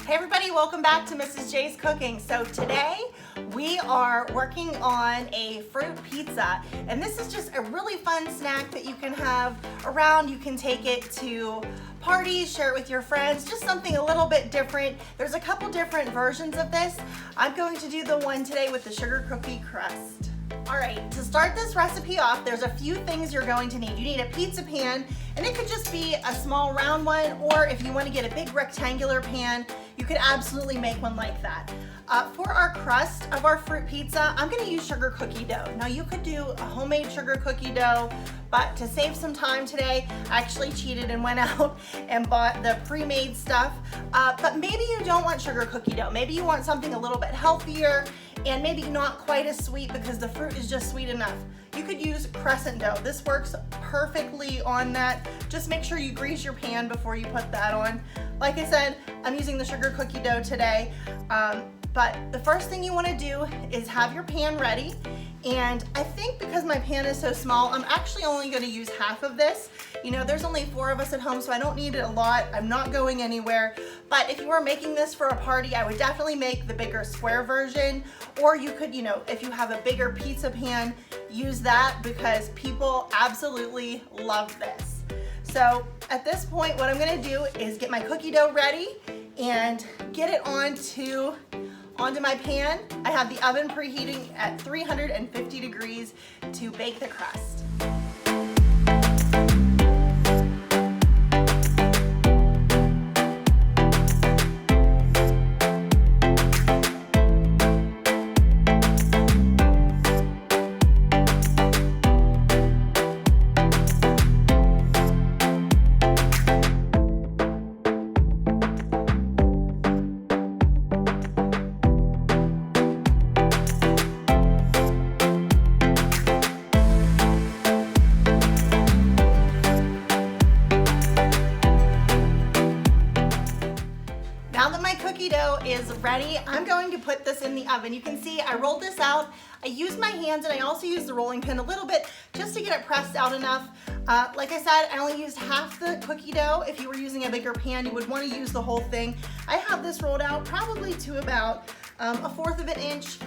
Hey everybody, welcome back to Mrs. J's Cooking. So today we are working on a fruit pizza, and this is just a really fun snack that you can have around. You can take it to parties, share it with your friends, just something a little bit different. There's a couple different versions of this. I'm going to do the one today with the sugar cookie crust. All right, to start this recipe off, there's a few things you're going to need. You need a pizza pan, and it could just be a small round one, or if you want to get a big rectangular pan, you could absolutely make one like that. For our crust of our fruit pizza, I'm going to use sugar cookie dough. Now you could do a homemade sugar cookie dough, but to save some time today, I actually cheated and went out and bought the pre-made stuff. But maybe you don't want sugar cookie dough. Maybe you want something a little bit healthier and maybe not quite as sweet because the fruit is just sweet enough. You could use crescent dough. This works perfectly on that. Just make sure you grease your pan before you put that on. Like I said, I'm using the sugar cookie dough today. But the first thing you want to do is have your pan ready. And I think because my pan is so small, I'm actually only going to use half of this. You know, there's only 4 of us at home, so I don't need it a lot. I'm not going anywhere. But if you were making this for a party, I would definitely make the bigger square version. Or you could, you know, if you have a bigger pizza pan, use that because people absolutely love this. So at this point, what I'm going to do is get my cookie dough ready and get it onto my pan. I have the oven preheating at 350 degrees to bake the crust. Now that my cookie dough is ready, I'm going to put this in the oven. You can see I rolled this out. I used my hands and I also used the rolling pin a little bit just to get it pressed out enough. Like I said, I only used half the cookie dough. If you were using a bigger pan, you would want to use the whole thing. I have this rolled out probably to about 1/4 of an inch,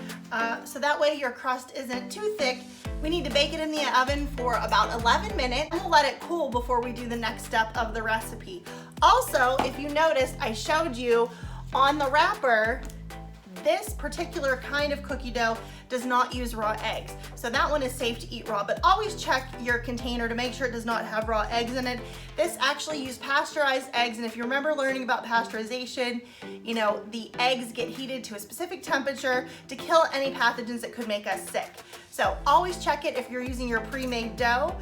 so that way your crust isn't too thick. We need to bake it in the oven for about 11 minutes. I'm gonna let it cool before we do the next step of the recipe. Also, if you noticed, I showed you on the wrapper, this particular kind of cookie dough does not use raw eggs. So that one is safe to eat raw, but always check your container to make sure it does not have raw eggs in it. This actually used pasteurized eggs, and if you remember learning about pasteurization, you know, the eggs get heated to a specific temperature to kill any pathogens that could make us sick. So always check it if you're using your pre-made dough.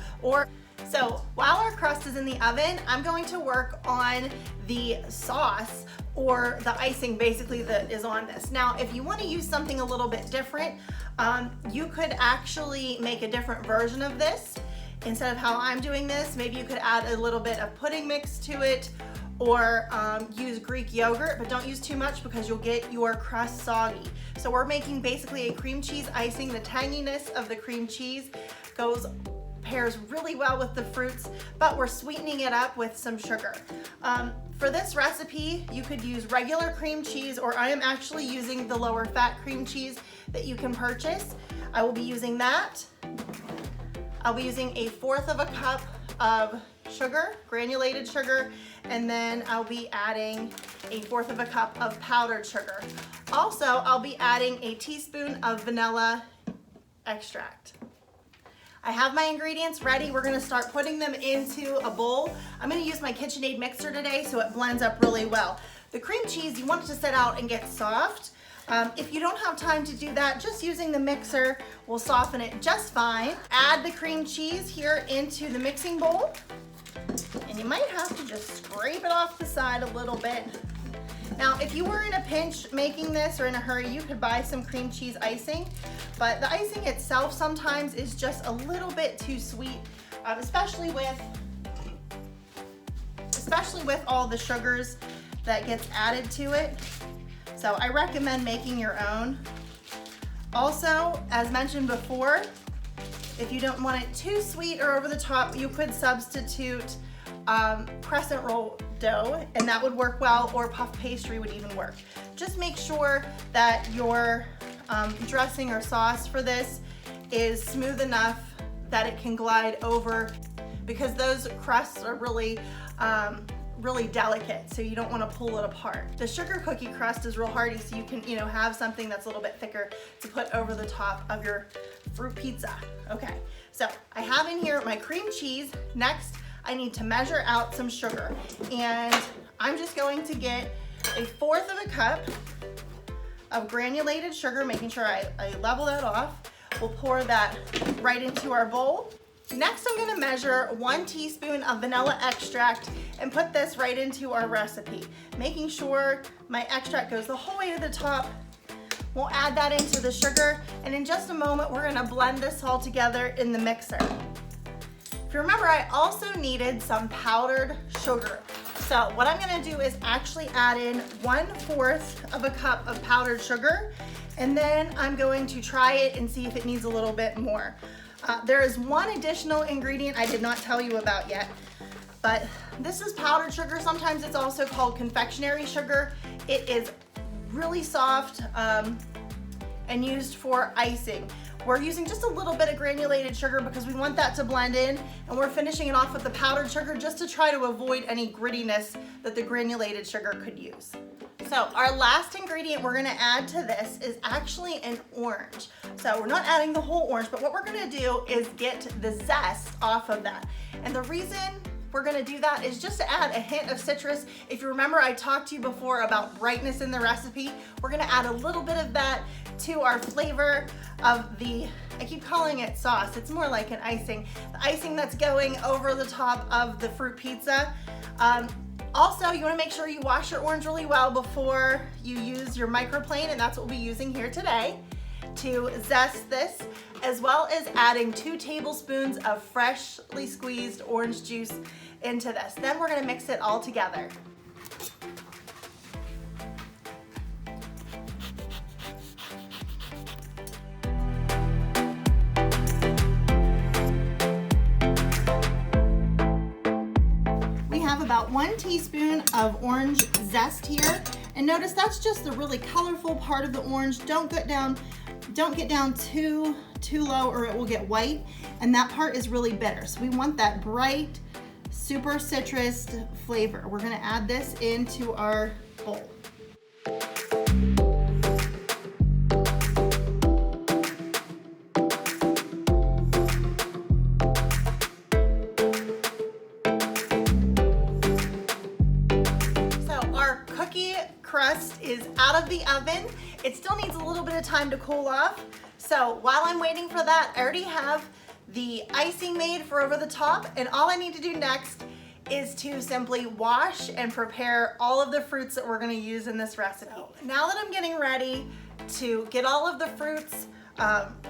So while our crust is in the oven, I'm going to work on the sauce or the icing basically that is on this. Now, if you want to use something a little bit different, you could actually make a different version of this. Instead of how I'm doing this, maybe you could add a little bit of pudding mix to it, or use Greek yogurt, but don't use too much because you'll get your crust soggy. So we're making basically a cream cheese icing. The tanginess of the cream cheese pairs really well with the fruits, but we're sweetening it up with some sugar. For this recipe, you could use regular cream cheese, or I am actually using the lower fat cream cheese that you can purchase. I will be using that. I'll be using 1/4 of a cup of sugar, granulated sugar, and then I'll be adding 1/4 of a cup of powdered sugar. Also, I'll be adding a teaspoon of vanilla extract. I have my ingredients ready. We're gonna start putting them into a bowl. I'm gonna use my KitchenAid mixer today so it blends up really well. The cream cheese, you want it to set out and get soft. If you don't have time to do that, just using the mixer will soften it just fine. Add the cream cheese here into the mixing bowl. And you might have to just scrape it off the side a little bit. Now, if you were in a pinch making this or in a hurry, you could buy some cream cheese icing, but the icing itself sometimes is just a little bit too sweet, especially with all the sugars that gets added to it. So I recommend making your own. Also, as mentioned before, if you don't want it too sweet or over the top, you could substitute crescent roll dough, and that would work well, or puff pastry would even work. Just make sure that your dressing or sauce for this is smooth enough that it can glide over, because those crusts are really delicate, so you don't want to pull it apart. The sugar cookie crust is real hardy, so you can, have something that's a little bit thicker to put over the top of your fruit pizza. Okay, so I have in here my cream cheese. Next, I need to measure out some sugar, and I'm just going to get 1/4 of a cup of granulated sugar, making sure I level that off. We'll pour that right into our bowl. Next, I'm gonna measure 1 teaspoon of vanilla extract and put this right into our recipe, making sure my extract goes the whole way to the top. We'll add that into the sugar, and in just a moment, we're gonna blend this all together in the mixer. If you remember, I also needed some powdered sugar. So what I'm gonna do is actually add in 1/4 of a cup of powdered sugar, and then I'm going to try it and see if it needs a little bit more. There is one additional ingredient I did not tell you about yet, but this is powdered sugar. Sometimes it's also called confectionery sugar. It is really soft and used for icing. We're using just a little bit of granulated sugar because we want that to blend in, and we're finishing it off with the powdered sugar just to try to avoid any grittiness that the granulated sugar could use. So our last ingredient we're gonna add to this is actually an orange. So we're not adding the whole orange, but what we're gonna do is get the zest off of that. And the reason we're gonna do that is just to add a hint of citrus. If you remember, I talked to you before about brightness in the recipe. We're gonna add a little bit of that to our flavor of the, I keep calling it sauce, it's more like an icing. The icing that's going over the top of the fruit pizza. Also, you want to make sure you wash your orange really well before you use your microplane, and that's what we'll be using here today to zest this, as well as adding 2 tablespoons of freshly squeezed orange juice into this. Then we're going to mix it all together. About 1 teaspoon of orange zest here, and notice that's just the really colorful part of the orange. Don't get down too low or it will get white, and that part is really bitter. So we want that bright, super citrus flavor. We're gonna add this into our bowl. Crust is out of the oven. It still needs a little bit of time to cool off. So while I'm waiting for that, I already have the icing made for over the top, and all I need to do next is to simply wash and prepare all of the fruits that we're gonna use in this recipe. Now that I'm getting ready to get all of the fruits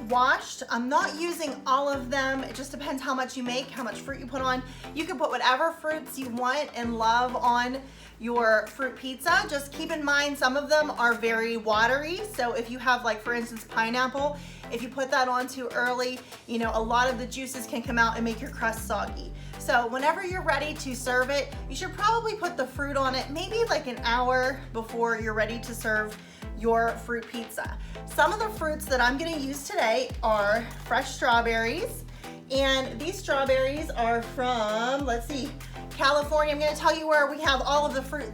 washed, I'm not using all of them. It just depends how much you make, how much fruit you put on. You can put whatever fruits you want and love on your fruit pizza. Just keep in mind, some of them are very watery. So if you have, like, for instance, pineapple, if you put that on too early, a lot of the juices can come out and make your crust soggy. So whenever you're ready to serve it, you should probably put the fruit on it maybe like an hour before you're ready to serve your fruit pizza. Some of the fruits that I'm gonna use today are fresh strawberries, and these strawberries are from, let's see, California. I'm gonna tell you where we have all of the fruit.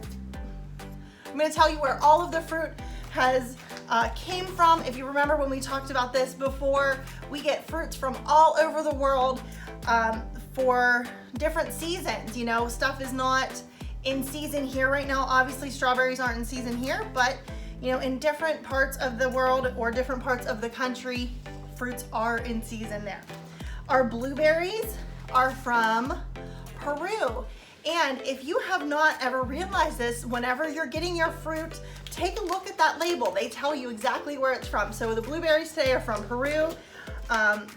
I'm gonna tell you where all of the fruit has came from. If you remember when we talked about this before, we get fruits from all over the world for different seasons. Stuff is not in season here right now. Obviously, strawberries aren't in season here, but in different parts of the world or different parts of the country, fruits are in season there. Our blueberries are from Peru. And if you have not ever realized this, whenever you're getting your fruit, take a look at that label. They tell you exactly where it's from. So the blueberries today are from Peru.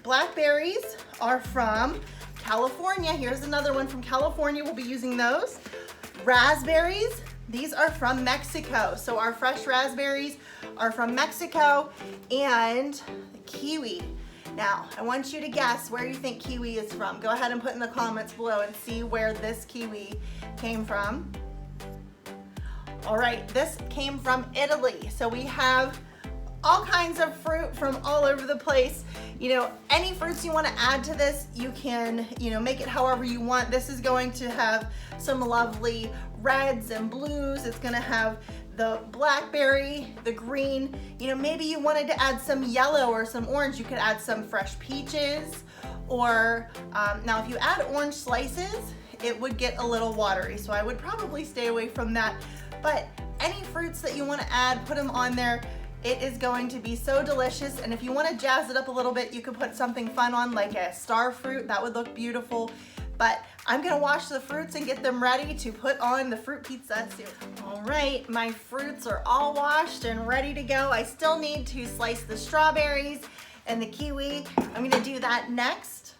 Blackberries are from California. Here's another one from California. We'll be using those. Raspberries, these are from Mexico. So our fresh raspberries are from Mexico. And the kiwi. Now, I want you to guess where you think kiwi is from. Go ahead and put in the comments below and see where this kiwi came from. All right, this came from Italy. So we have all kinds of fruit from all over the place. You know, any fruits you want to add to this, you can, you know, make it however you want. This is going to have some lovely reds and blues. It's going to have the blackberry, the green. You know, maybe you wanted to add some yellow or some orange. You could add some fresh peaches. Or now if you add orange slices, it would get a little watery. So I would probably stay away from that. But any fruits that you want to add, put them on there. It is going to be so delicious. And if you want to jazz it up a little bit, you could put something fun on, like a star fruit. That would look beautiful. But I'm gonna wash the fruits and get them ready to put on the fruit pizza soon. All right, my fruits are all washed and ready to go. I still need to slice the strawberries and the kiwi. I'm gonna do that next.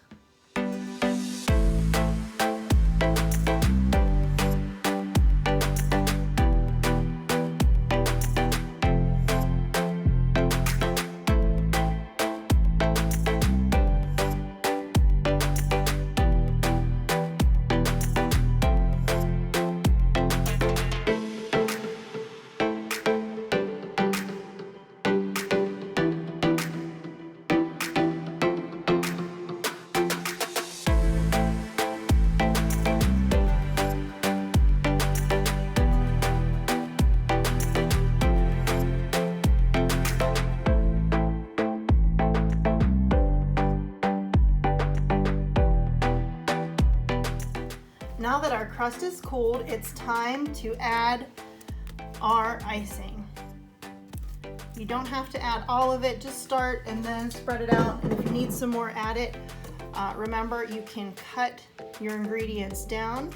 Now that our crust is cooled, it's time to add our icing. You don't have to add all of it, just start and then spread it out. And if you need some more, add it. Remember, you can cut your ingredients down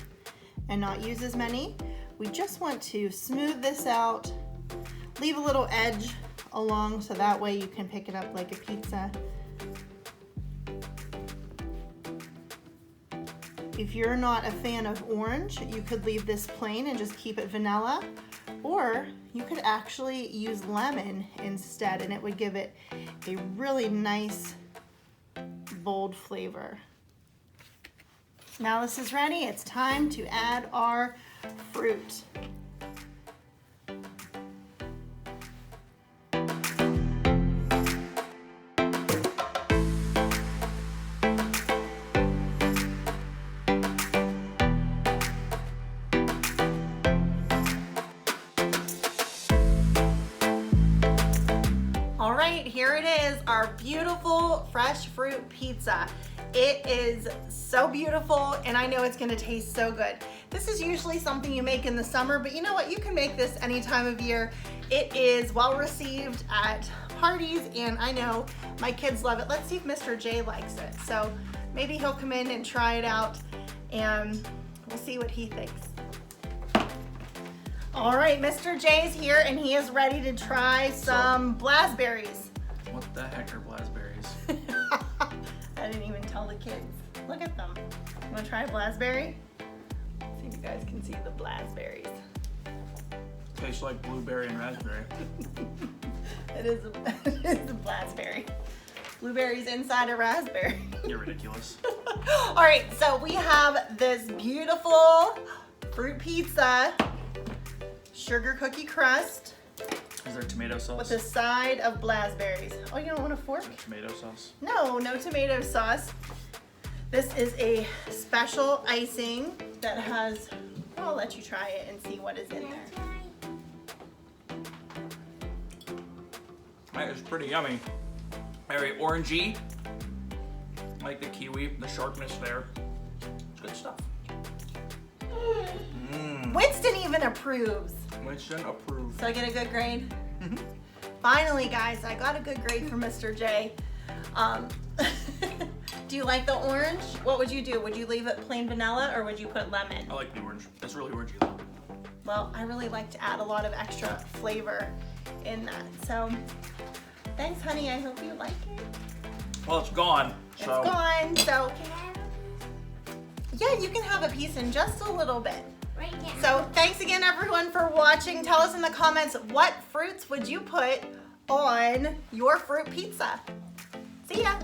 and not use as many. We just want to smooth this out, leave a little edge along so that way you can pick it up like a pizza. If you're not a fan of orange, you could leave this plain and just keep it vanilla, or you could actually use lemon instead, and it would give it a really nice, bold flavor. Now this is ready. It's time to add our fruit. All right, here it is, our beautiful fresh fruit pizza. It is so beautiful, and I know it's gonna taste so good. This is usually something you make in the summer, but you know what? You can make this any time of year. It is well received at parties, and I know my kids love it. Let's see if Mr. J likes it. So maybe he'll come in and try it out, and we'll see what he thinks. All right, Mr. J's here, and he is ready to try some blackberries. What the heck are blackberries? I didn't even tell the kids. Look at them. You wanna try a blackberry? See if you guys can see the blackberries. Tastes like blueberry and raspberry. It is a blackberry. Blueberries inside a raspberry. You're ridiculous. All right, so we have this beautiful fruit pizza, sugar cookie crust. Is there tomato sauce? With a side of blackberries. Oh, you don't want a fork? Tomato sauce? No, no tomato sauce. This is a special icing that has, I'll let you try it and see what is in there. That is pretty yummy. Very orangey. Like the kiwi, the sharpness there. It's good stuff. Winston even approves. Winston approved. So I get a good grade? Mm-hmm. Finally, guys, I got a good grade for Mr. J. Do you like the orange? What would you do? Would you leave it plain vanilla or would you put lemon? I like the orange. It's really orangey though. Well, I really like to add a lot of extra flavor in that. So, thanks, honey. I hope you like it. Well, it's gone. It's gone. So, yeah, you can have a piece in just a little bit. Right now. So, thanks again, everyone, for watching. Tell us in the comments, what fruits would you put on your fruit pizza? See ya.